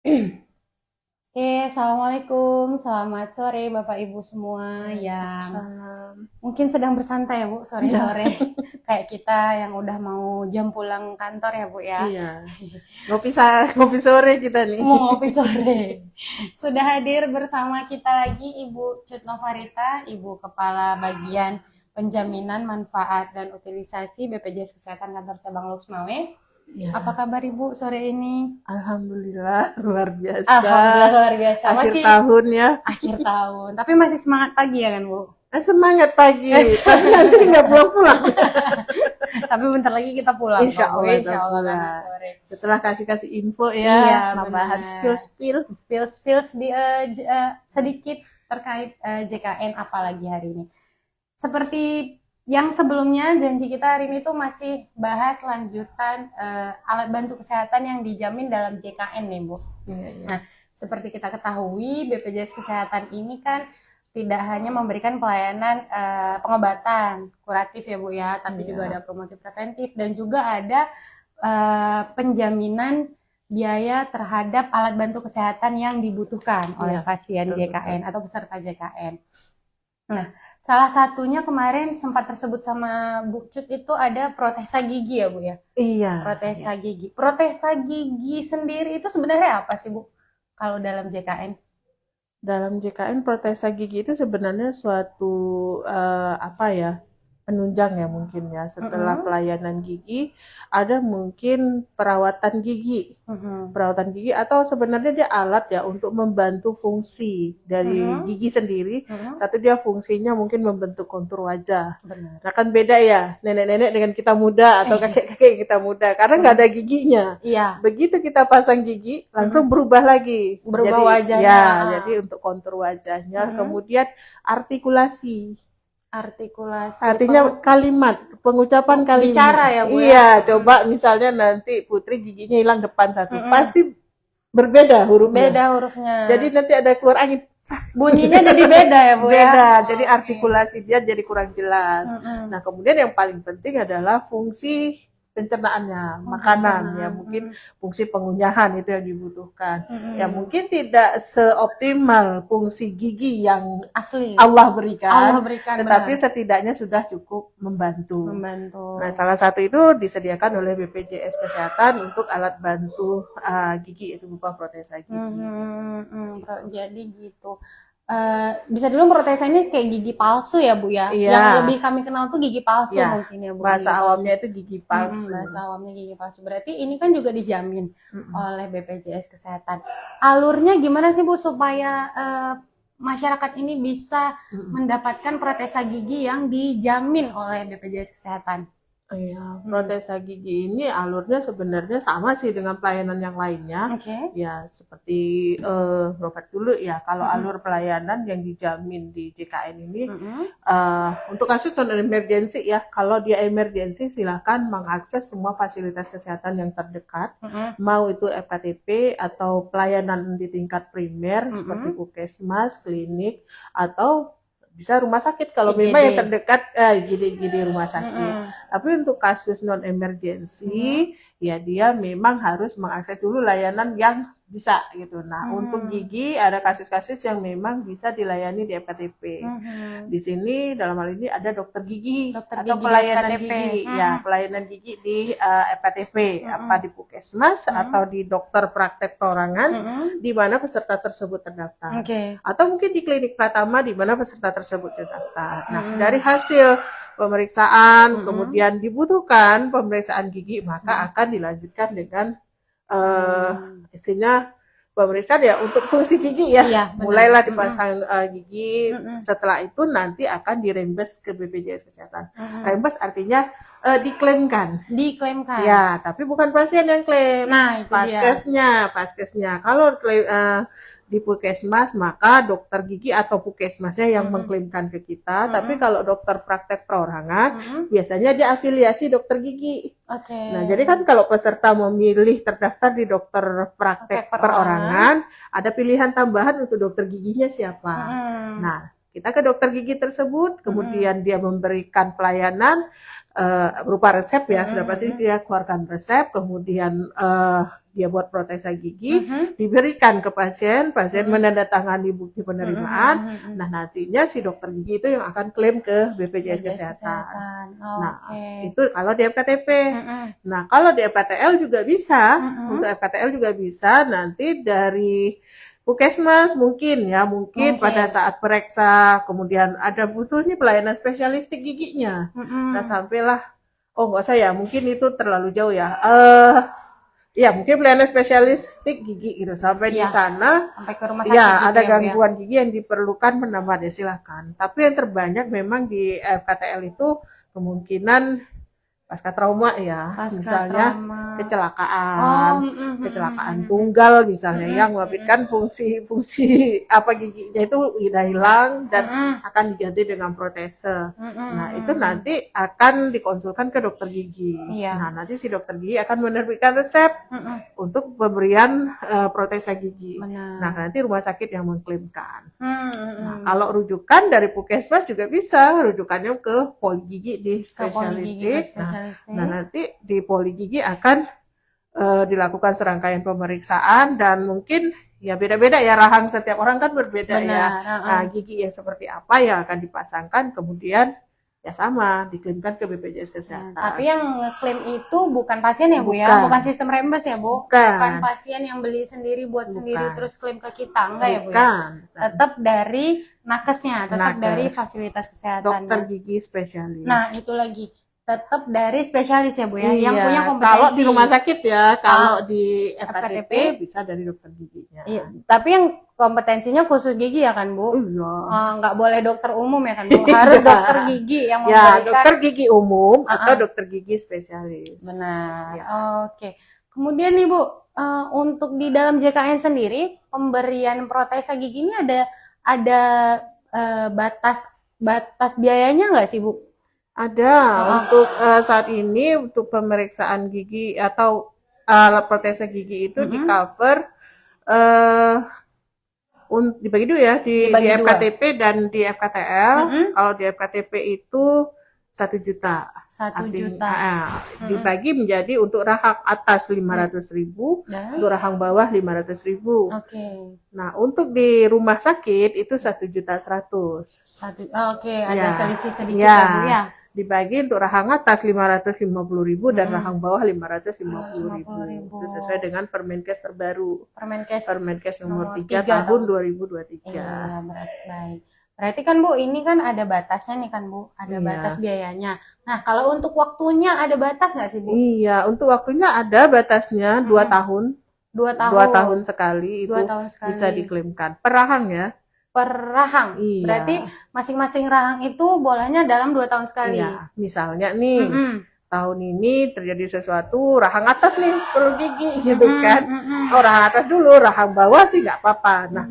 Oke, Assalamualaikum. Selamat sore Bapak Ibu semua yang Waalaikumsalam. mungkin sedang bersantai ya Bu, Iya, sore-sore. Kayak kita yang udah mau jam pulang kantor ya Bu ya. iya. Ngopi sore kita nih. Mau ngopi sore. Sudah hadir bersama kita lagi Ibu Cut Novarita, Ibu Kepala Bagian Penjaminan Manfaat dan Utilisasi BPJS Kesehatan Kantor Cabang Loksmawe. Apa Ya, kabar Ibu sore ini? alhamdulillah luar biasa. Alhamdulillah luar biasa. Akhir Masih tahun ya. akhir tahun, tapi masih semangat pagi ya kan Bu? Semangat pagi, tapi nanti nggak pulang-pulang. Tapi bentar lagi kita pulang Insya kok, Bu. Allah Insya nggak Allah karena pulang. sore. Setelah kasih info Iya, ya, nambahan benar. spill-spill. Spill sedikit terkait JKN apalagi hari ini. Seperti yang sebelumnya janji kita hari ini tuh masih bahas lanjutan alat bantu kesehatan yang dijamin dalam JKN nih, Bu. Iya, iya. Nah, seperti kita ketahui BPJS Kesehatan ini kan tidak hanya memberikan pelayanan pengobatan kuratif ya Bu ya, tapi juga ada Iya, promotif preventif dan juga ada penjaminan biaya terhadap alat bantu kesehatan yang dibutuhkan oleh iya, pasien betul, betul. JKN atau peserta JKN. Nah, salah satunya kemarin sempat tersebut sama Bu Cut itu ada protesa gigi ya Bu ya. Iya, iya. Protesa gigi. Protesa gigi sendiri itu sebenarnya apa sih Bu? Kalau dalam JKN? Dalam JKN protesa gigi itu sebenarnya suatu apa ya, penunjang ya mungkin ya. Setelah Mm-mm. pelayanan gigi, ada mungkin perawatan gigi. Mhm. Perawatan gigi atau sebenarnya dia alat ya untuk membantu fungsi dari Mhm. gigi sendiri. Mhm. Satu dia fungsinya mungkin membentuk kontur wajah. Benar. Nah kan beda ya nenek-nenek dengan kita muda atau kakek-kakek kita muda karena nggak Mhm. ada giginya. Iya. Begitu kita pasang gigi langsung Mhm. berubah lagi. Berubah Jadi wajahnya. ya, jadi untuk kontur wajahnya, Mhm. kemudian artikulasi. Artikulasi Artinya kalimat, pengucapan bicara kalimat. ya Bu ya. Iya, Mhm. coba misalnya nanti Putri giginya hilang depan satu, Mhm. pasti berbeda hurufnya. Beda hurufnya. Jadi nanti ada keluar angin. Bunyinya jadi beda ya Bu ya. Beda, jadi Oke. artikulasi dia jadi kurang jelas. Mhm. Nah, kemudian yang paling penting adalah fungsi pencernaannya, Fungsi makanan ya pencernaan. mungkin Mhm. fungsi pengunyahan itu yang dibutuhkan. Ya Mhm. mungkin tidak seoptimal fungsi gigi yang Asli. Allah Allah berikan, berikan tetapi benar. setidaknya sudah cukup membantu. Membantu. Nah, salah satu itu disediakan oleh BPJS Kesehatan untuk alat bantu gigi itu berupa protesa gigi. Jadi gitu. Bisa dulu protesa ini kayak gigi palsu ya Bu ya. Yang Iya, lebih kami kenal tuh gigi palsu ya, mungkin ya Bu, bahasa gigi palsu. awamnya itu gigi palsu. Bahasa awamnya gigi palsu. Berarti ini kan juga dijamin Mm-mm. oleh BPJS Kesehatan. Alurnya gimana sih Bu supaya masyarakat ini bisa Mm-mm. mendapatkan protesa gigi yang dijamin oleh BPJS Kesehatan? Iya, Hmm. protesa gigi ini alurnya sebenarnya sama sih dengan pelayanan yang lainnya. Oke. Okay. Ya, seperti berobat dulu ya. Kalau alur pelayanan yang dijamin di JKN ini untuk kasus non emergency ya. Kalau dia emergency silakan mengakses semua fasilitas kesehatan yang terdekat, mau itu FKTP atau pelayanan di tingkat primer seperti puskesmas, klinik atau bisa rumah sakit kalau memang yang IGD. terdekat gini rumah sakit. Tapi untuk kasus non emergency ya dia memang harus mengakses dulu layanan yang bisa gitu. Nah, untuk gigi ada kasus-kasus yang memang bisa dilayani di FKTP. Di sini dalam hal ini ada dokter gigi Dokter atau gigi di pelayanan FKTP. gigi, ya pelayanan gigi di FKTP, apa di puskesmas atau di dokter praktek perorangan di mana peserta tersebut terdaftar. Oke. Atau mungkin di klinik Pratama di mana peserta tersebut terdaftar. Nah, dari hasil pemeriksaan kemudian dibutuhkan pemeriksaan gigi maka akan dilanjutkan dengan isinya pemeriksaan ya untuk fungsi gigi ya. Iya, mulailah dipasang gigi. Setelah itu nanti akan dirembes ke BPJS Kesehatan. Rembes artinya diklaimkan. Diklaimkan. Ya, tapi bukan pasien yang klaim. Nah, itu dia. Faskesnya. Kalau klaim di puskesmas maka dokter gigi atau puskesmasnya yang mengklaimkan ke kita. Tapi kalau dokter praktek perorangan biasanya dia afiliasi dokter gigi. Oke. Nah, jadi kan kalau peserta memilih terdaftar di dokter praktek perorangan, ada pilihan tambahan untuk dokter giginya siapa. Nah, kita ke dokter gigi tersebut, kemudian dia memberikan pelayanan berupa resep ya, sudah pasti dia keluarkan resep, kemudian dia buat protesa gigi, diberikan ke pasien, pasien menandatangani bukti penerimaan. Nah, nantinya si dokter gigi itu yang akan klaim ke BPJS Kesehatan. Nah, itu kalau di FKTP. Nah, kalau di FKTL juga bisa, untuk FKTL juga bisa nanti dari Puskesmas mungkin pada saat periksa, kemudian ada butuhnya pelayanan spesialistik giginya. Nah, sampailah, oh nggak usah ya, mungkin itu terlalu jauh ya. Ya mungkin pelayanan spesialistik gigi gitu, sampai di sana sampai ke rumah sakit ya gitu ada ya, Bu, gangguan gigi yang diperlukan penambahan, ya silakan. Tapi yang terbanyak memang di FKTL itu kemungkinan pasca trauma ya, misalnya kecelakaan, kecelakaan tunggal misalnya yang mengakibatkan fungsi apa giginya itu udah hilang dan akan diganti dengan protese. Nah, itu nanti akan dikonsulkan ke dokter gigi. Nah, nanti si dokter gigi akan menerbitkan resep untuk pemberian protesa gigi. Nah, nanti rumah sakit yang mengklaimkan. Nah, kalau rujukan dari Puskesmas juga bisa, rujukannya ke poli gigi di spesialistik. Nah, nanti di poli gigi akan dilakukan serangkaian pemeriksaan dan mungkin ya beda-beda ya, rahang setiap orang kan berbeda ya. Nah, gigi yang seperti apa yang akan dipasangkan, kemudian ya sama diklaimkan ke BPJS Kesehatan. Tapi yang ngeklaim itu bukan pasien ya, Bu ya? Bukan sistem rembes ya, Bu? Bukan pasien yang beli sendiri buat sendiri terus klaim ke kita, enggak ya, Bu ya? Tetap dari nakesnya, tetap dari fasilitas kesehatan. Dokter gigi spesialis. Nah, itu lagi. Tetap dari spesialis ya, Bu ya, yang punya kompetensi. Kalau di rumah sakit ya, kalau di FKTP bisa dari dokter giginya. Iya, tapi yang kompetensinya khusus gigi ya kan, Bu? Nggak boleh dokter umum ya kan, Bu? Harus dokter gigi yang memberikan. Ya, dokter gigi umum atau dokter gigi spesialis. Benar. Oke. Kemudian nih, Bu, untuk di dalam JKN sendiri, pemberian protesa gigi ini ada batas biayanya nggak sih, Bu? Ada. Untuk saat ini untuk pemeriksaan gigi atau alat protesa gigi itu di cover dibagi dua ya, di FKTP dan di FKTL. Kalau di FKTP itu 1 juta. 1 juta. Dibagi menjadi untuk rahang atas 500.000, untuk rahang bawah 500.000. Nah, untuk di rumah sakit itu 1.100.000. Ada selisih sedikit ya, Bu ya. Dibagi untuk rahang atas 550.000 dan rahang bawah 550.000. Itu sesuai dengan Permenkes terbaru. Permenkes nomor 3 tahun 2023. Iya, baik. Berarti kan, Bu, ini kan ada batasnya nih kan, Bu, ada batas biayanya. Nah, kalau untuk waktunya ada batas nggak sih, Bu? Iya, untuk waktunya ada batasnya 2 tahun. 2 tahun. 2 tahun sekali itu bisa diklaimkan. Per rahang ya. Per rahang. Berarti masing-masing rahang itu bolehnya dalam 2 tahun sekali. Iya, misalnya nih tahun ini terjadi sesuatu, rahang atas nih perlu gigi gitu kan. Oh, rahang atas dulu, rahang bawah sih nggak apa-apa. Nah,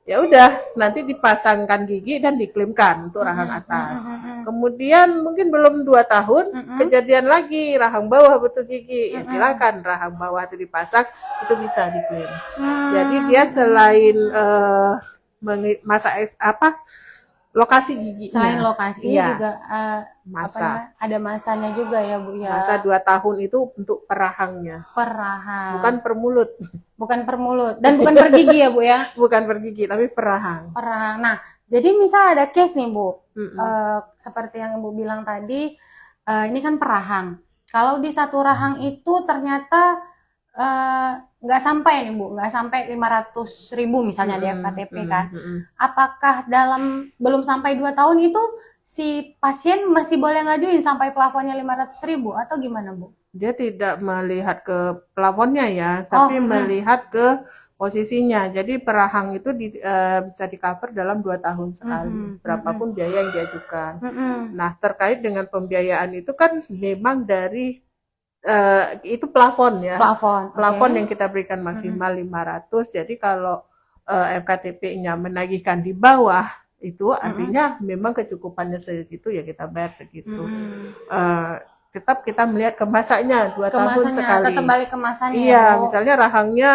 ya udah nanti dipasangkan gigi dan diklaimkan untuk rahang atas. Kemudian mungkin belum 2 tahun kejadian lagi rahang bawah butuh gigi, ya silakan rahang bawah itu dipasang, itu bisa diklaim. Jadi dia selain lokasi giginya, selain lokasi juga ada masanya juga ya, Bu ya. Masa 2 tahun itu untuk perahangnya. Perahang. Bukan per mulut. Bukan per mulut dan bukan per gigi ya, Bu ya. Bukan per gigi tapi perahang. Perahang. Nah, jadi misal ada case nih, Bu. Seperti yang Ibu bilang tadi, ini kan perahang. Kalau di satu rahang itu ternyata nggak sampai nih, Bu, nggak sampai 500.000 misalnya di FKTP kan. Apakah belum sampai 2 tahun itu si pasien masih boleh ngajuin sampai plafonnya 500.000 atau gimana, Bu? Dia tidak melihat ke plafonnya ya, tapi melihat ke posisinya. Jadi perahang itu bisa di cover dalam 2 tahun sekali, berapapun biaya yang diajukan. Nah, terkait dengan pembiayaan itu kan memang dari itu plafon ya. Plafon yang kita berikan maksimal 500. Jadi kalau FKTP-nya menagihkan di bawah itu artinya memang kecukupannya segitu ya kita bayar segitu. Tetap kita melihat kemasannya 2 tahun sekali. Tetap balik kemasannya. Iya, misalnya rahangnya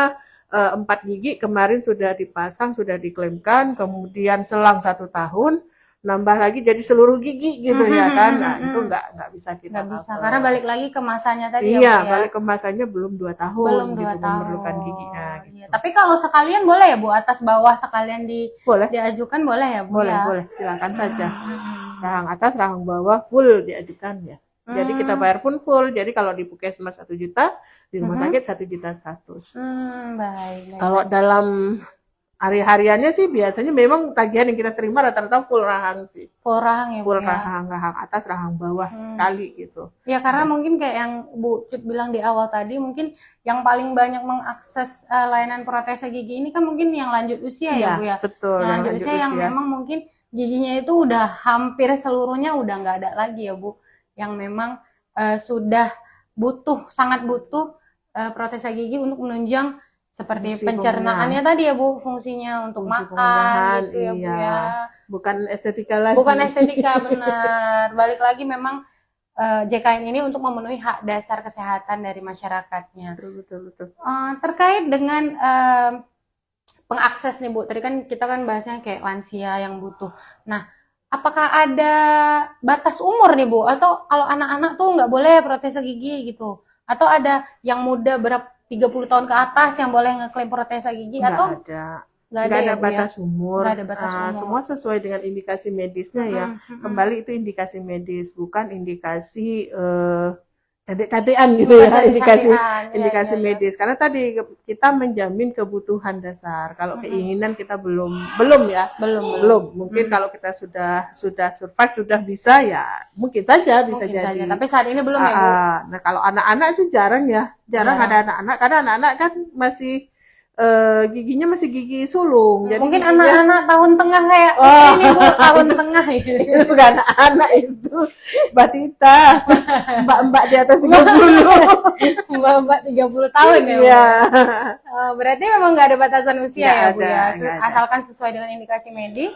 4 gigi kemarin sudah dipasang, sudah diklaimkan, kemudian selang 1 tahun nambah lagi jadi seluruh gigi gitu ya kan. Nah, itu nggak bisa kita Nggak bisa, cover. karena balik lagi ke masanya tadi ya, Iya, Bu, ya. balik ke masanya belum 2 tahun Belum 2 gitu tahun. memerlukan giginya gitu. Iya. Tapi kalau sekalian boleh ya, Bu, atas bawah sekalian Boleh, diajukan boleh ya, Bu, boleh, ya? boleh, silakan saja. Hmm. Rahang atas, rahang bawah full diajukan ya. Jadi kita bayar pun full. Jadi kalau di Puskesmas 1 juta, di rumah sakit 1.100.000. Baik. Kalau dalam hari-hariannya sih biasanya memang tagihan yang kita terima rata-rata full rahang sih. Full rahang ya, Bu, Full ya? rahang atas, rahang bawah sekali gitu. Ya, karena mungkin kayak yang Bu Cut bilang di awal tadi, mungkin yang paling banyak mengakses layanan protesa gigi ini kan mungkin yang lanjut usia ya, Bu, ya? Betul. Yang lanjut usia yang memang mungkin giginya itu udah hampir seluruhnya udah nggak ada lagi ya, Bu. Yang memang sudah sangat butuh protesa gigi untuk menunjang seperti Fungsi pencernaannya tadi ya, Bu, fungsinya untuk Fungsi makan pemenahan, gitu ya, Bu, iya. ya. Bukan estetika lagi. Bukan estetika, benar. Balik lagi memang JKN ini untuk memenuhi hak dasar kesehatan dari masyarakatnya. Betul. Terkait dengan pengakses nih, Bu, tadi kan kita kan bahasnya kayak lansia yang butuh. Nah, apakah ada batas umur nih, Bu? Atau kalau anak-anak tuh nggak boleh protesa gigi gitu? Atau ada yang muda 30 tahun ke atas yang boleh ngeklaim protesa gigi? Atau Nggak ada ya, Bu, batas umur. Nggak ada batas umur. Semua sesuai dengan indikasi medisnya ya. Kembali itu indikasi medis, bukan indikasi cantik-cantikan gitu ya, indikasi medis. Karena tadi kita menjamin kebutuhan dasar. Kalau keinginan kita belum ya. Belum. Mungkin kalau kita sudah survive, sudah bisa ya, mungkin saja bisa jadi. Tapi saat ini belum ya, Bu? Nah, kalau anak-anak sih jarang ya. Jarang ada anak-anak, karena anak-anak kan masih giginya masih gigi sulung. Jadi mungkin anak-anak tahun tengah kayak ini, Bu, tahun tengah ya. Itu bukan anak, itu batita, mbak-mbak di atas 30. Mbak-mbak 30 tahun ya, Bu. Iya. Berarti memang nggak ada batasan usia ya, Bu, ya. Nggak ada. Asalkan sesuai dengan indikasi medis.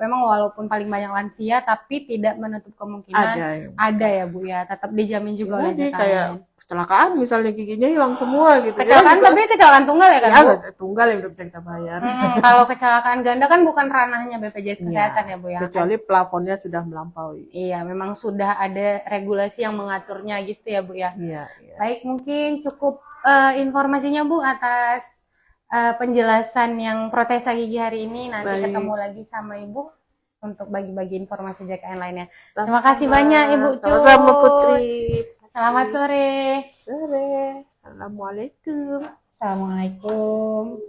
Memang walaupun paling banyak lansia, tapi tidak menutup kemungkinan ada ya, Bu, ya. Tetap dijamin juga oleh Jadi JKN. kayak kecelakaan misalnya giginya hilang semua gitu. Kecelakaan, tapi kecelakaan tunggal ya kan, Bu? Tunggal yang udah bisa kita bayar. Kalau kecelakaan ganda kan bukan ranahnya BPJS Kesehatan ya, Bu, ya. Kecuali plafonnya sudah melampaui. Iya, memang sudah ada regulasi yang mengaturnya gitu ya, Bu, ya. Iya. Baik, mungkin cukup informasinya, Bu, atas penjelasan yang protesa gigi hari ini. Nanti ketemu lagi sama Ibu untuk bagi-bagi informasi JKN lainnya. Terima kasih banyak, Ibu Cut. Sama-sama, Putri. Selamat sore. Assalamualaikum. Assalamualaikum.